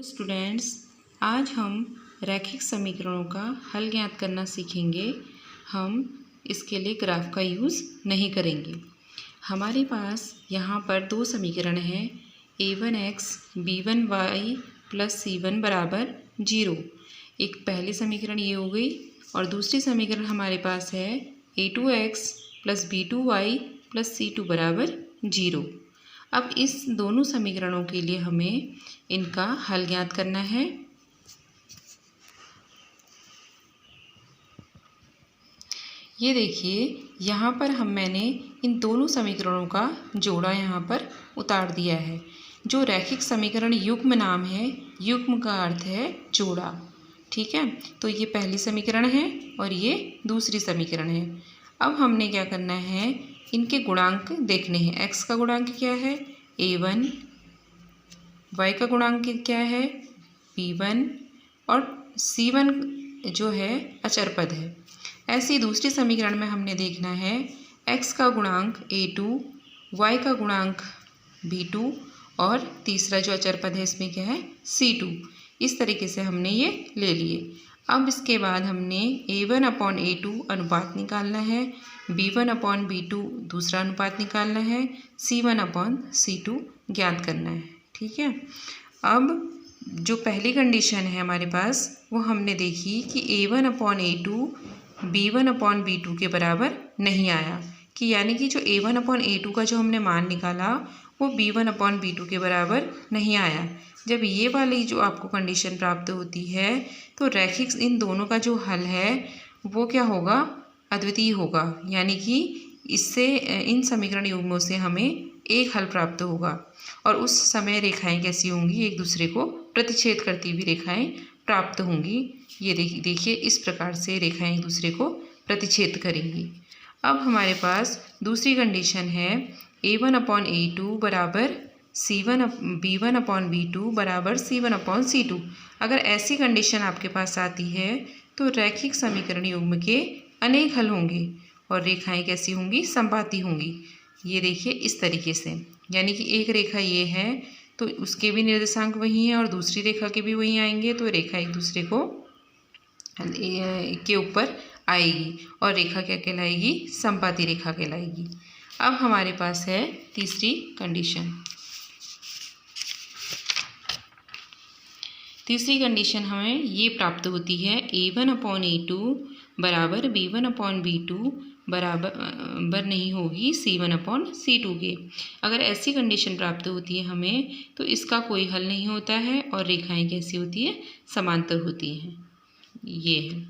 Students, आज हम रैखिक समीकरणों का हल ज्ञात करना सीखेंगे। हम इसके लिए ग्राफ का यूज़ नहीं करेंगे। हमारे पास यहाँ पर दो समीकरण हैं, a1x b1y प्लस c1 बराबर 0। एक पहली समीकरण ये हो गई और दूसरी समीकरण हमारे पास है a2x plus b2y plus c2 बराबर 0। अब इस दोनों समीकरणों के लिए हमें इनका हल ज्ञात करना है। ये देखिए, यहाँ पर मैंने इन दोनों समीकरणों का जोड़ा यहाँ पर उतार दिया है। जो रैखिक समीकरण युग्म नाम है, युग्म का अर्थ है जोड़ा। ठीक है, तो ये पहली समीकरण है और ये दूसरी समीकरण है। अब हमने क्या करना है, इनके गुणांक देखने हैं। x का गुणांक क्या है a1, y का गुणांक क्या है b1 और c1 जो है अचर पद है। ऐसी दूसरी समीकरण में हमने देखना है x का गुणांक a2, y का गुणांक b2 और तीसरा जो अचर पद है इसमें क्या है c2। इस तरीके से हमने ये ले लिए। अब इसके बाद हमने a1/a2 अनुपात निकालना है, b1/b2 दूसरा अनुपात निकालना है, c1/c2 ज्ञात करना है। ठीक है, अब जो पहली कंडीशन है हमारे पास वो हमने देखी कि a1/a2 b1/b2 के बराबर नहीं आया, कि यानी कि जो a1/a2 का जो हमने मान निकाला वो b1/b2 के बराबर नहीं आया। जब ये वाली जो आपको कंडीशन प्राप्त होती है तो रैखिक इन दोनों का जो हल है वो क्या होगा, अद्वितीय होगा। यानी कि इससे इन समीकरण युग्मों से हमें एक हल प्राप्त होगा और उस समय रेखाएं कैसी होंगी, एक दूसरे को प्रतिच्छेद करती हुई रेखाएं प्राप्त होंगी। ये देखिए, इस प्रकार से रेखाएं एक दूसरे को प्रतिच्छेद करेंगी। अब हमारे पास दूसरी कंडीशन है a1/a2 बराबर b1/b2 बराबर c1/c2। अगर ऐसी कंडीशन आपके पास आती है तो रैखिक समीकरण युग्म के अनेक हल होंगे और रेखाएं कैसी होंगी, संपाती होंगी। ये देखिए इस तरीके से, यानी कि एक रेखा ये है तो उसके भी निर्देशांक वही हैं और दूसरी रेखा के भी वही आएंगे, तो रेखा एक दूसरे को के ऊपर आएगी और रेखा क्या कहलाएगी, संपाती रेखा कहलाएगी। अब हमारे पास है तीसरी कंडीशन। तीसरी कंडीशन हमें ये प्राप्त होती है a1/a2 बराबर b1/b2 बराबर नहीं होगी c1/c2 के। अगर ऐसी कंडीशन प्राप्त होती है हमें तो इसका कोई हल नहीं होता है और रेखाएं कैसी होती है, समांतर होती हैं। ये है।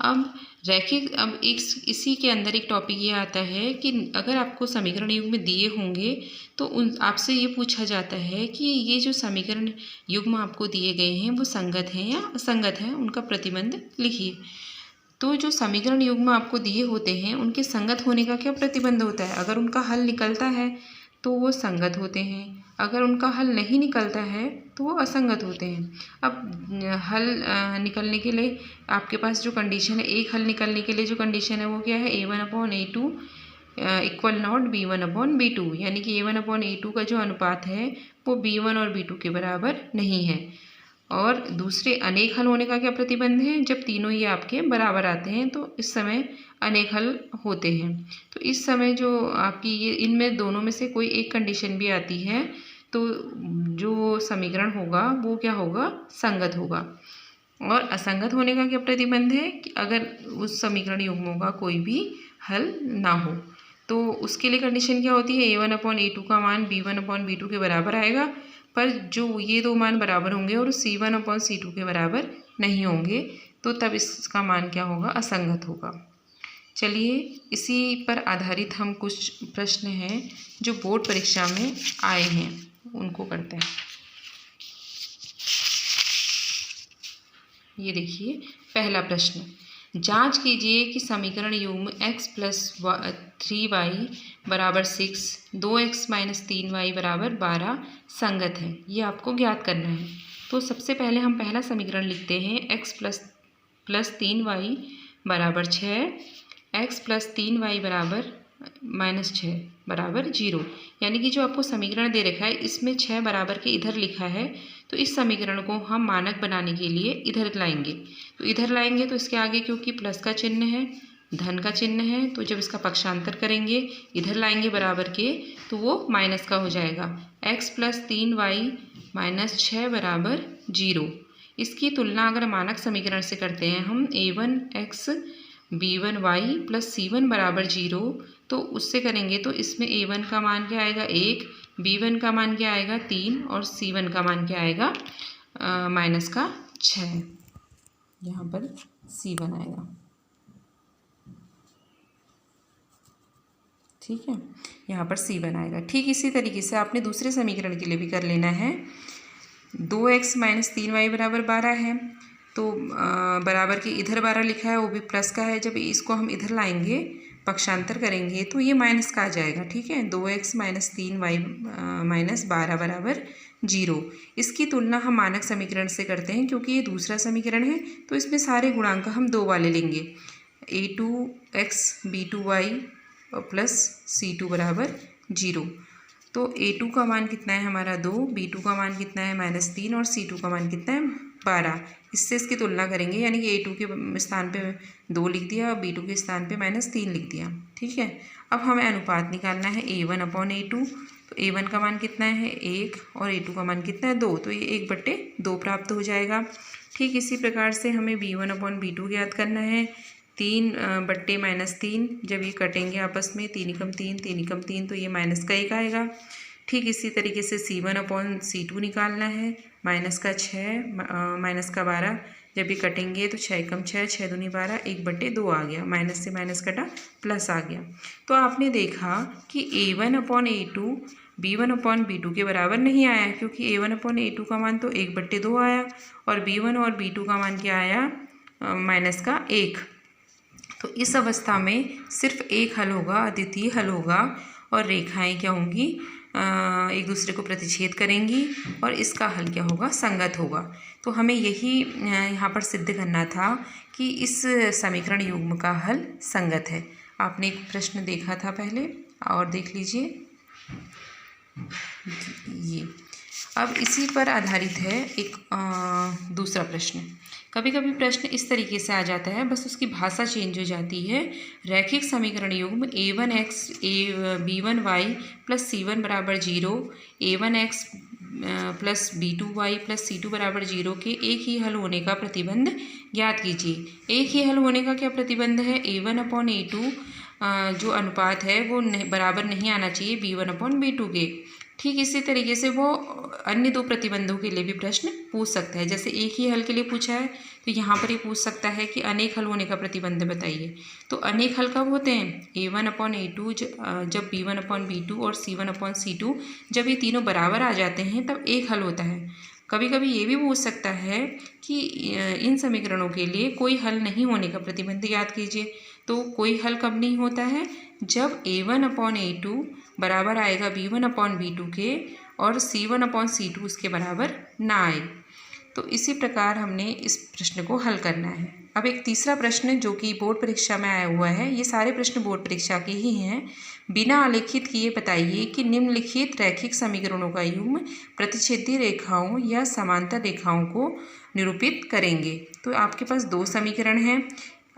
अब रैखिक, अब इसी के अंदर एक टॉपिक ये आता है कि अगर आपको समीकरण युग्म दिए होंगे तो उन आपसे ये पूछा जाता है कि ये जो समीकरण युग्म आपको दिए गए हैं वो संगत हैं या असंगत हैं, उनका प्रतिबंध लिखिए। तो जो समीकरण युग्म आपको दिए होते हैं उनके संगत होने का क्या प्रतिबंध होता है। अगर उनका हल निकलता है तो वो संगत होते हैं, अगर उनका हल नहीं निकलता है तो वो असंगत होते हैं। अब हल निकलने के लिए आपके पास जो कंडीशन है, एक हल निकलने के लिए जो कंडीशन है वो क्या है, a1/a2 इक्वल नॉट b1/b2, यानी कि a1/a2 का जो अनुपात है वो b1 और b2 के बराबर नहीं है। और दूसरे अनेक हल होने का क्या प्रतिबंध है, जब तीनों ही आपके बराबर आते हैं तो इस समय अनेक हल होते हैं। तो इस समय जो आपकी ये इनमें दोनों में से कोई एक कंडीशन भी आती है तो जो समीकरण होगा वो क्या होगा, संगत होगा। और असंगत होने का क्या प्रतिबंध है कि अगर उस समीकरण युग्मों का कोई भी हल ना हो तो उसके लिए कंडीशन क्या होती है, a1/a2 का मान b1/b2 के बराबर आएगा, पर जो ये दो मान बराबर होंगे और c1/c2 के बराबर नहीं होंगे तो तब इसका मान क्या होगा, असंगत होगा। चलिए, इसी पर आधारित हम कुछ प्रश्न हैं जो बोर्ड परीक्षा में आए हैं उनको करते हैं। ये देखिए पहला प्रश्न, जांच कीजिए कि समीकरण युग्म x + 3y बराबर 6, 2x - 3y बराबर 12 संगत है। ये आपको ज्ञात करना है। तो सबसे पहले हम पहला समीकरण लिखते हैं, x + 3y बराबर 6, x + 3y बराबर -6 बराबर 0। यानी कि जो आपको समीकरण दे रखा है इसमें 6 बराबर के इधर लिखा है, तो इस समीकरण को हम मानक बनाने के लिए इधर लाएंगे। तो इधर लाएंगे तो इसके आगे क्योंकि प्लस का चिन्ह है, धन का चिन्ह है, तो जब इसका पक्षांतर करेंगे इधर लाएंगे बराबर के, तो वो माइनस का हो जाएगा। x + 3y - 6 बराबर 0। इसकी तुलना अगर मानक समीकरण से करते हैं हम a1x b1y + c1 बराबर 0, तो उससे करेंगे तो इसमें a1 का मान क्या आएगा 1, b1 का मान क्या आएगा 3 और c1 का मान क्या आएगा -6। यहाँ पर c1 आएगा। ठीक है, यहाँ पर c1 आएगा। ठीक इसी तरीके से आपने दूसरे समीकरण के लिए भी कर लेना है। 2x - 3y बराबर 12 है, तो बराबर के इधर 12 लिखा है, वो भी प्लस का है। जब इसको हम इधर लाएंगे पक्षांतर करेंगे तो ये माइनस का आ जाएगा। ठीक है, 2x - 3y - 12 बराबर 0। इसकी तुलना हम मानक समीकरण से करते हैं क्योंकि ये दूसरा समीकरण है, तो इसमें सारे गुणांक हम 2 वाले लेंगे। a2x b2y + c2 बराबर 0। तो a2 का मान कितना है हमारा 2, b2 का मान कितना है -3 और c2 का मान कितना है 12। इससे इसकी तुलना करेंगे, यानी कि a2 के स्थान पे 2 लिख दिया और b2 के स्थान पे -3 लिख दिया। ठीक है, अब हमें अनुपात निकालना है a1/a2। तो a1 का मान कितना है 1 और a2 का मान कितना है 2, तो ये 1/2 प्राप्त हो जाएगा। ठीक इसी प्रकार से हमें b1/b2 ज्ञात करना है। 3/-3, जब ये कटेंगे आपस में 3 × 3 3 × 3, तो ये -1 आएगा। ठीक इसी तरीके से c1/c2 निकालना है। -6 -12, जब ये कटेंगे तो 6 × 6 6 दूनी 12, 1/2 आ गया। माइनस से माइनस कटा, प्लस आ गया। तो आपने देखा कि a1/a2 b1/b2 के बराबर नहीं आया, क्योंकि a1/a2 का मान तो 1/2 आया और b1 और b2 का मान क्या आया -1। तो इस अवस्था में सिर्फ एक हल होगा, अद्वितीय हल होगा, और रेखाएं क्या होंगी एक दूसरे को प्रतिच्छेद करेंगी और इसका हल क्या होगा संगत होगा। तो हमें यही यहाँ पर सिद्ध करना था कि इस समीकरण युग्म का हल संगत है। आपने एक प्रश्न देखा था पहले, और देख लीजिए ये। अब इसी पर आधारित है एक दूसरा प्रश्न। कभी कभी प्रश्न इस तरीके से आ जाता है, बस उसकी भाषा चेंज हो जाती है। रैखिक समीकरण युग्म a1x b1y + c1 बराबर 0, a1x + b2y + c2 बराबर 0 के एक ही हल होने का प्रतिबंध ज्ञात कीजिए। एक ही हल होने का क्या प्रतिबंध है, a1/a2 जो अनुपात है वो बराबर नहीं आना चाहिए b1/b2 के। ठीक इसी तरीके से वो अन्य 2 प्रतिबंधों के लिए भी प्रश्न पूछ सकता है। जैसे एक ही हल के लिए पूछा है, तो यहाँ पर ये पूछ सकता है कि अनेक हल होने का प्रतिबंध बताइए। तो अनेक हल कब होते हैं, a1/a2 जब b1/b2 और c1/c2 जब ये तीनों बराबर आ जाते हैं तब एक हल होता है। कभी कभी ये भी पूछ सकता है कि इन समीकरणों के लिए कोई हल नहीं होने का प्रतिबंध याद कीजिए। तो कोई हल कब नहीं होता है, जब a1/a2 बराबर आएगा b1/b2 के और c1/c2 उसके बराबर ना आए। तो इसी प्रकार हमने इस प्रश्न को हल करना है। अब एक तीसरा प्रश्न जो कि बोर्ड परीक्षा में आया हुआ है, ये सारे प्रश्न बोर्ड परीक्षा के ही हैं। बिना आलेखित किए बताइए कि निम्नलिखित रैखिक समीकरणों का युग्म प्रतिच्छेदी रेखाओं या समांतर रेखाओं को निरूपित करेंगे। तो आपके पास 2 समीकरण हैं,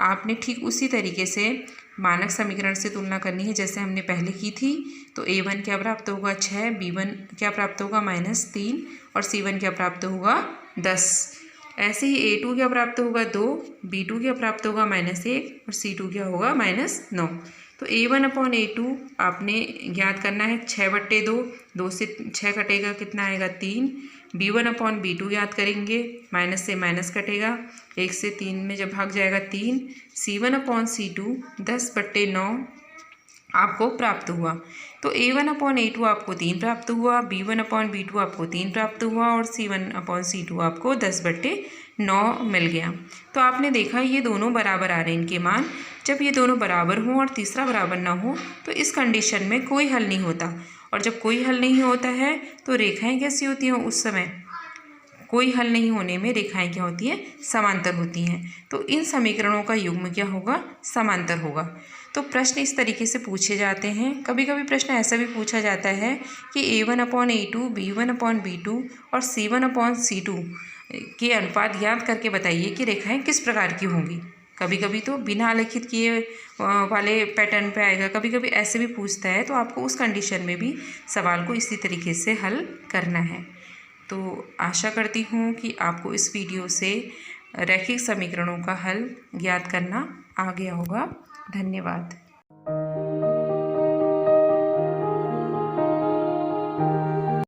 आपने ठीक उसी तरीके से मानक समीकरण से तुलना करनी है जैसे हमने पहले की थी। तो a1 क्या प्राप्त होगा 6, b1 क्या प्राप्त होगा -3 और c1 क्या प्राप्त होगा 10। ऐसे ही a2 क्या प्राप्त होगा 2, b2 क्या प्राप्त होगा -1 और c2 क्या होगा -9। तो a1/a2 आपने ज्ञात करना है 6/2, 2 से 6 कटेगा कितना आएगा 3। b1/b2 ज्ञात करेंगे, माइनस से माइनस कटेगा, 1 से 3 में जब भाग जाएगा 3। c1/c2 10/9 आपको प्राप्त हुआ। तो a1/a2 आपको 3 प्राप्त हुआ, b1/b2 आपको 3 प्राप्त हुआ और c1/c2 आपको 10/9 मिल गया। तो आपने देखा ये दोनों बराबर आ रहे हैं इनके मान। जब ये दोनों बराबर हों और तीसरा बराबर ना हो तो इस कंडीशन में कोई हल नहीं होता, और जब कोई हल नहीं होता है तो रेखाएं कैसी होती हैं उस समय, कोई हल नहीं होने में रेखाएं क्या होती हैं समांतर होती हैं। तो इन समीकरणों का युग्म क्या होगा समांतर होगा। तो प्रश्न इस तरीके से पूछे जाते हैं। कभी कभी प्रश्न ऐसा भी पूछा जाता है कि A1/A2, B1/B2 और C1/C2 के अनुपात याद करके बताइए कि रेखाएं किस प्रकार की होंगी। कभी कभी तो बिना आलेखित किए वाले पैटर्न पे आएगा, कभी कभी ऐसे भी पूछता है, तो आपको उस कंडीशन में भी सवाल को इसी तरीके से हल करना है। तो आशा करती हूँ कि आपको इस वीडियो से रैखिक समीकरणों का हल ज्ञात करना आ गया होगा। धन्यवाद।